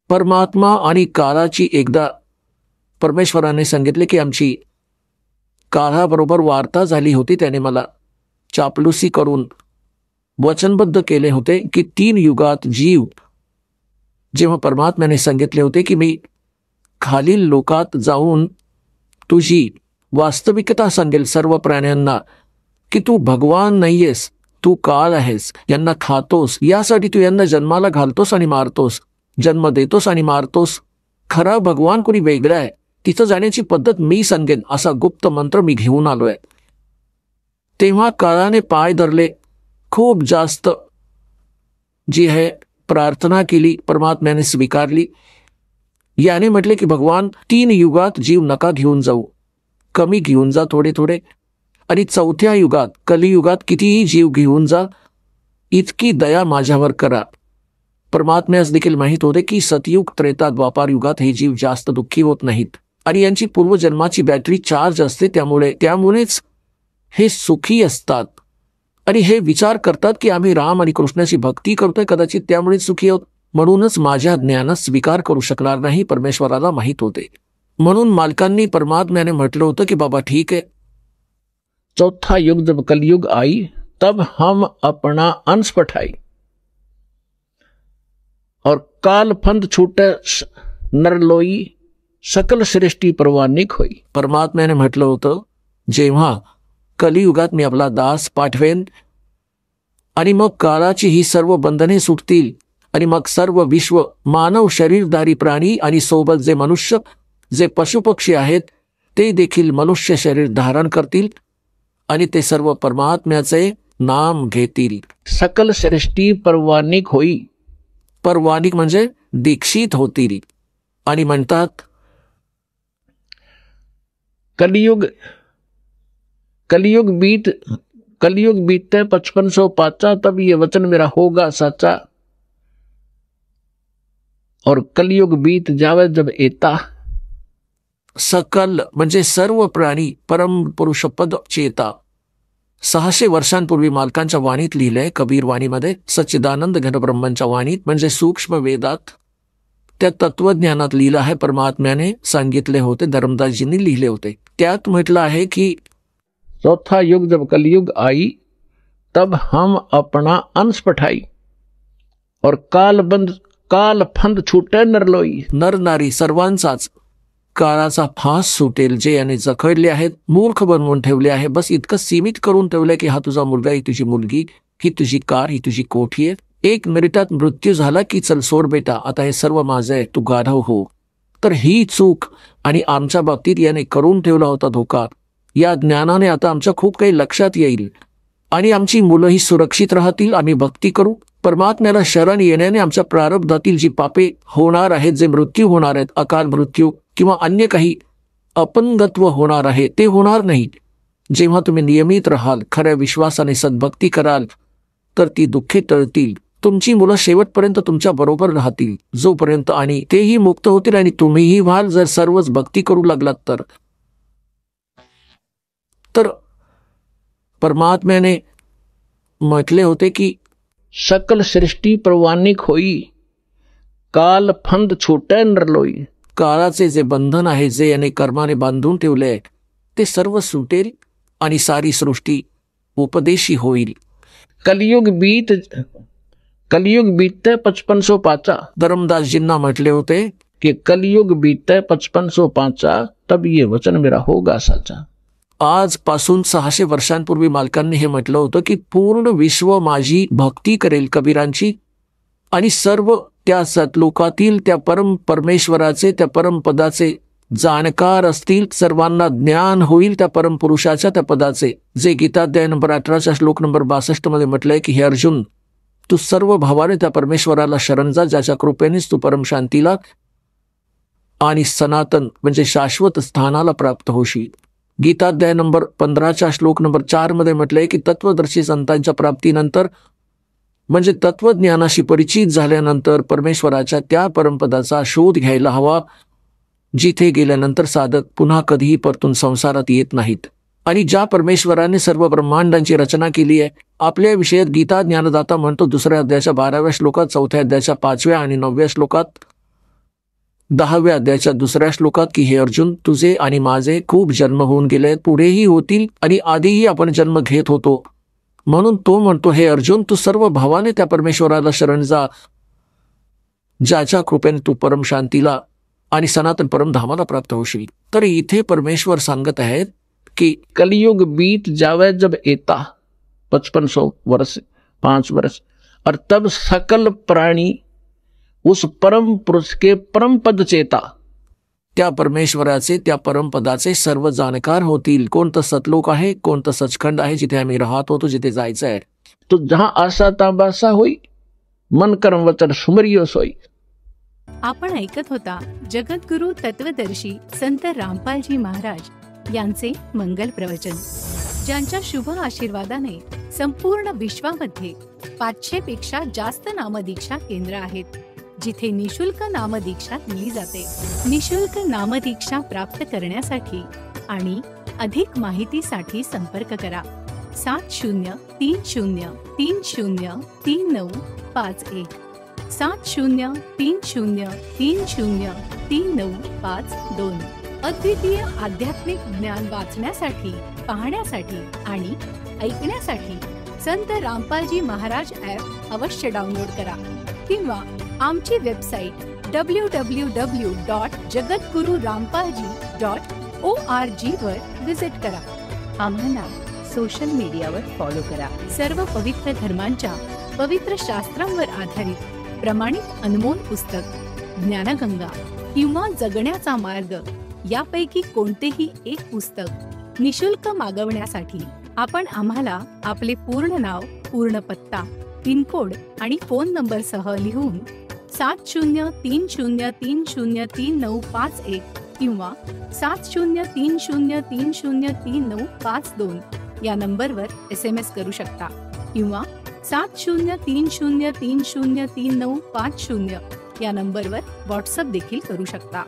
परमात्मा आणि काळाची एकदा परमेश्वराने सांगितले की आमची काळाबरोबर वार्ता झाली होती. त्याने मला चापलुसी करून वचनबद्ध केले होते की 3 युगात जीव, जेव्हा परमात्म्याने सांगितले होते की मी खालील लोकात जाऊन तुझी वास्तविकता सांगेल सर्व प्राण्यांना की तू भगवान नाहीयेस, तू काळ आहेस, यांना खातोस, यासाठी तू यांना जन्माला घालतोस आणि मारतोस, जन्म देतोस आणि मारतोस. खरा भगवान कोणी वेगळा आहे, तिथं जाण्याची पद्धत मी सांगेन, असा गुप्त मंत्र मी घेऊन आलोय. तेव्हा काळाने पाय धरले, खूप जास्त जी आहे प्रार्थना केली, परमात्म्याने स्वीकारली. याने म्हटले की भगवान 3 युगात जीव नका घेऊन जाऊ, कमी घेऊन जा थोडे थोडे, आणि 4थ्या युगात कलियुगात कितीही जीव घेऊन जा, इतकी दया माझ्यावर करा. परमात्म्यास देखील माहीत होते की सतयुग, त्रेता, द्वापार युगात हे जीव जास्त दुःखी होत नाहीत आणि यांची पूर्वजन्माची बॅटरी चार्ज असते, त्यामुळेच हे सुखी असतात आणि हे विचार करतात की आम्ही राम आणि कृष्णाची भक्ती करतोय, कदाचित त्यामुळे सुखी आहोत. म्हणूनच माझ्या ज्ञानास स्वीकार करू शकणार नाही, परमेश्वराला माहीत होते. म्हणून मालकांनी परमात्म्याने म्हटलं होतं की बाबा ठीक है, 4था युग जब कलयुग आई तब हम अपना अंश पठाई और काल फंद छूटे नरलोई सकल सृष्टी परवानिक होई. परमात्म्याने म्हटलं होतं जेव्हा कलियुगात मी आपला दास पाठवेन आणि मग काळाची ही सर्व बंधने सुटतील आणि मग सर्व विश्व, मानव शरीरधारी प्राणी आणि सोबत जे मनुष्य, जे पशुपक्षी आहेत ते देखील मनुष्य शरीर धारण करतील आणि ते सर्व परमात्म्याचे नाम घेतील. सकल सृष्टी परवानिक होई. परवानिक म्हणजे दीक्षित होतील. आणि म्हणतात कलियुग बीतते 5505 तब ये वचन मेरा होगा सच्चा, और कलियुग बीत जावे जब एता. सकल म्हणजे सर्व प्राणी परम पुरुष पद चेता. 600 वर्षांपूर्वी मालकांच्या वाणीत लिहिलंय, कबीर वाणीमध्ये, सच्चिदानंद घनब्रह्मांच्या वाणीत म्हणजे सूक्ष्म वेदात, त्या तत्वज्ञानात लिहिलं आहे. परमात्म्याने सांगितले होते, धर्मदासजींनी लिहिले होते. त्यात म्हटलं आहे की 4था युग जब कलयुग आई तब हम अपना अंश पठाई और काल फंद छूटे नरलोई. नर नारी सर्वांचाच काळाचा फास सुटेल. जे याने जखडले आहेत, मूर्ख बनवून ठेवले आहे, बस इतकं सीमित करून ठेवलंय की हा तुझा मुलगा, ही तुझी मुलगी, ही तुझी कार, ही तुझी कोठी आहे. 1 मिनिटात मृत्यू झाला की चल सोड बेटा, आता हे सर्व माझं आहे, तू गाढव हो. तर ही चूक आणि आमच्या बाबतीत याने करून ठेवला होता धोका. या ज्ञानाने आता आमच्या खूप काही लक्षात येईल आणि आमची मुलंही सुरक्षित राहतील. आम्ही भक्ती करू. परमात्म्याला शरण येण्याने आमच्या प्रारब्धातील जी पापे होणार आहेत, जे मृत्यू होणार आहेत, अकाल मृत्यू किंवा अन्य काही अपंगत्व होणार आहे, ते होणार नाही. जेव्हा तुम्ही नियमित राहाल, खऱ्या विश्वासाने सद्भक्ती कराल, तर ती दुःखे टळतील. तुमची मुलं शेवटपर्यंत तुमच्या बरोबर राहतील जोपर्यंत, आणि तेही मुक्त होतील आणि तुम्हीही व्हाल जर सर्वच भक्ती करू लागलात तर. परमात्म्याने म्हटले होते की सकल सृष्टी परवानिक होई, काल फंद छूटे नरलोई. काळाचे जे बंधन आहे, जे याने कर्माने बांधून ठेवले आहे, ते सर्व सुटेल आणि सारी सृष्टी उपदेशी होईल. कलियुग बीतते 5505. धर्मदासजींना म्हटले होते की कलियुग बीतते 5505 तब ये वचन मेरा होगा सच्चा. आजपासून 600 वर्षांपूर्वी मालकांनी हे म्हटलं होतं की पूर्ण विश्व माझी भक्ती करेल, कबीरांची, आणि सर्व त्या सतलोकातील त्या परमेश्वराचे, त्या परमपदाचे जाणकार असतील. सर्वांना ज्ञान होईल त्या परमपुरुषाच्या, त्या पदाचे, जे गीताध्याय नंबर 18 श्लोक नंबर 62 मध्ये म्हटलंय की हे अर्जुन, तू सर्व भावाने त्या परमेश्वराला शरण जा, ज्याच्या कृपेनेच तू परम शांतीला आणि सनातन म्हणजे शाश्वत स्थानाला प्राप्त होशील. गीताध्याय नंबर 15 श्लोक नंबर 4 मध्ये म्हटलंय की तत्वदर्शी संतांच्या प्राप्तीनंतर म्हणजे तत्वज्ञानाशी परिचित झाल्यानंतर परमेश्वराच्या त्या परमपदाचा शोध घ्यायला हवा, जिथे गेल्यानंतर साधक पुन्हा कधीही परतून संसारात येत नाहीत. आणि ज्या परमेश्वराने सर्व ब्रह्मांडांची रचना केली आहे, आपल्या विषयात गीता ज्ञानदाता म्हणतो 2ऱ्या अध्यायाच्या 12व्या श्लोकात, 4थ्या अध्यायाच्या 5व्या आणि 9व्या श्लोकात, 10व्या अध्यायाच्या 2ऱ्या श्लोकात की हे अर्जुन, तुझे आणि माझे खूप जन्म होऊन गेले, पुढेही होतील आणि आधीही आपण जन्म घेत होतो. म्हणून तो म्हणतो, हे अर्जुन, तू सर्व भावाने त्या परमेश्वराला शरण जा, ज्याच्या कृपेने तू परम शांतीला आणि सनातन परमधामाला प्राप्त होशील. तर इथे परमेश्वर सांगत आहेत की कलयुग बीत जावे जब एता 5500 वर्ष 5 वर्ष, और तब सकल प्राणी उस परम पुरुष के परम पद चेता. त्या परमेश्वराचे, त्या परमपदाचे सर्व जाणकार होतील. कोणतं सतलोक आहे, कोणतं सचखंड आहे, जिथे आम्ही राहत होतो, जिथे जायचं आहे. तो जहां आसा ताबासा होई, मन कर्म वचन सुमरियो सोई. आपण ऐकत होता जगद्गुरु तत्वदर्शी संत रामपालजी महाराज यांचे मंगल प्रवचन, ज्यांच्या शुभ आशीर्वादाने संपूर्ण विश्वामध्ये 500 पेक्षा जास्त नामदीक्षा केंद्र आहेत, जिथे निशुल्क नामदीक्षा दिली जाते. निशुल्क नामदीक्षा प्राप्त करण्यासाठी आणि अधिक माहितीसाठी संपर्क करा 7030303951 7030303952. अद्वितीय आध्यात्मिक ज्ञान वाचण्यासाठी, पाहण्यासाठी आणि ऐकण्यासाठी संत रामपालजी महाराज ॲप अवश्य डाउनलोड करा किंवा आमची वेबसाईट www.jagadgururampalji.org वर विजिट करा. आम्हाला सोशल मीडियावर फॉलो करा. सर्व पवित्र धर्मांच्या पवित्र शास्त्रांवर आधारित प्रमाणित अनमोल पुस्तक ज्ञानगंगा किंवा जगण्याचा मार्ग यापैकी कोणतेही एक पुस्तक निशुल्क मागवण्यासाठी आपण आम्हाला आपले पूर्ण नाव, पूर्ण पत्ता, पिनकोड आणि फोन नंबर सह लिहून 7030303951 किंवा 7030303952 या नंबरवर SMS करू शकता किंवा 7030303950 या नंबरवर व्हॉट्सअप देखील करू शकता.